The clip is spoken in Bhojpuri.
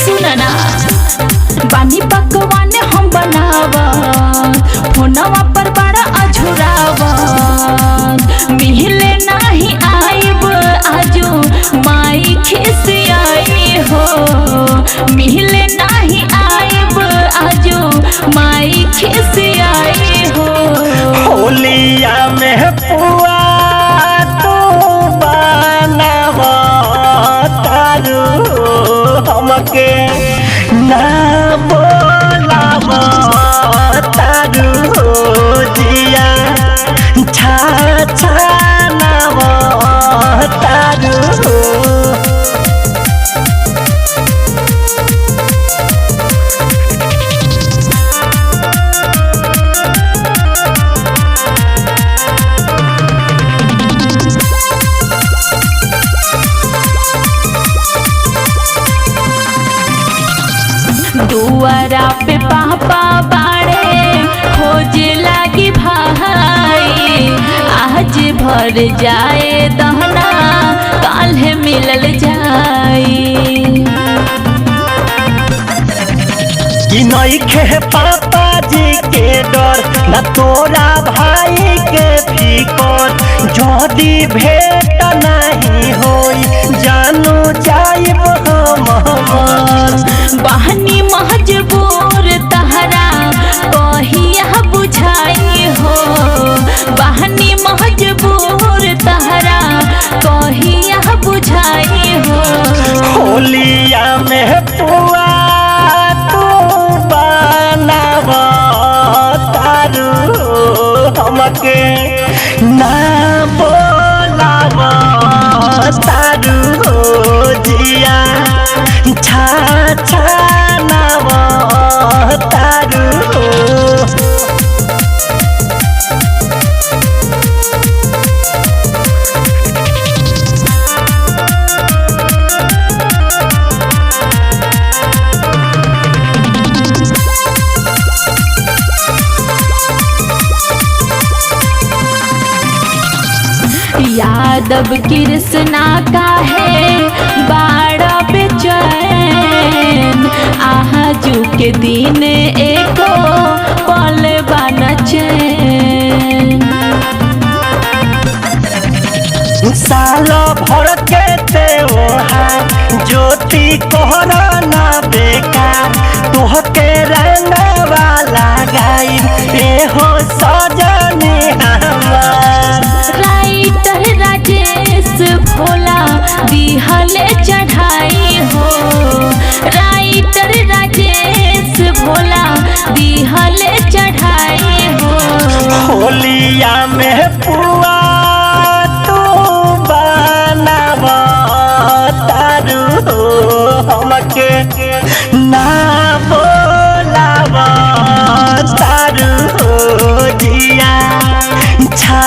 सुनना बानी पकवान हम बनावा फोनवा पर बड़ा अझुरावा मिले नहीं आइब आजू माई खिसियाई हो मिले नहीं आइब आजू माई खिसियाई हो। होलिया में पुआ तू बनावा तारू हमके ना बोलावा तारू जिया छा छानावा तारू दुआरा पे पापा बाड़े खोज लागी भाई आज भर जाए दहना काल्हे मिलल जाई कि नइखे पापा जी के डर न तोरा भाई के फिकर जदी भेट नहीं होई जानू जाइब हम बहनी महजबूर तहरा कहिया बुझाई हो बहनी महजबूर तहरा कहिया बुझाई हो। होलिया में पुआ तू बनावा तारू हमके ना बोलावा तारू जिया छा छानावा तारू यादव कृष्णा का है बाड़ा बेचैन आजू के दिन एको पल बन चैन साल भर के त्योहार ज्योति कोहरा ना बेकार तोहके रंगवा लगाई हो सजनी हमार राइटर राजेश भोला दिहले चढ़ाई हो राइटर राजेश भोला दिहले चढ़ाई हो। होलिया में पुआ तू बनावा तारू हमके ना बोलावा तारू जिया छा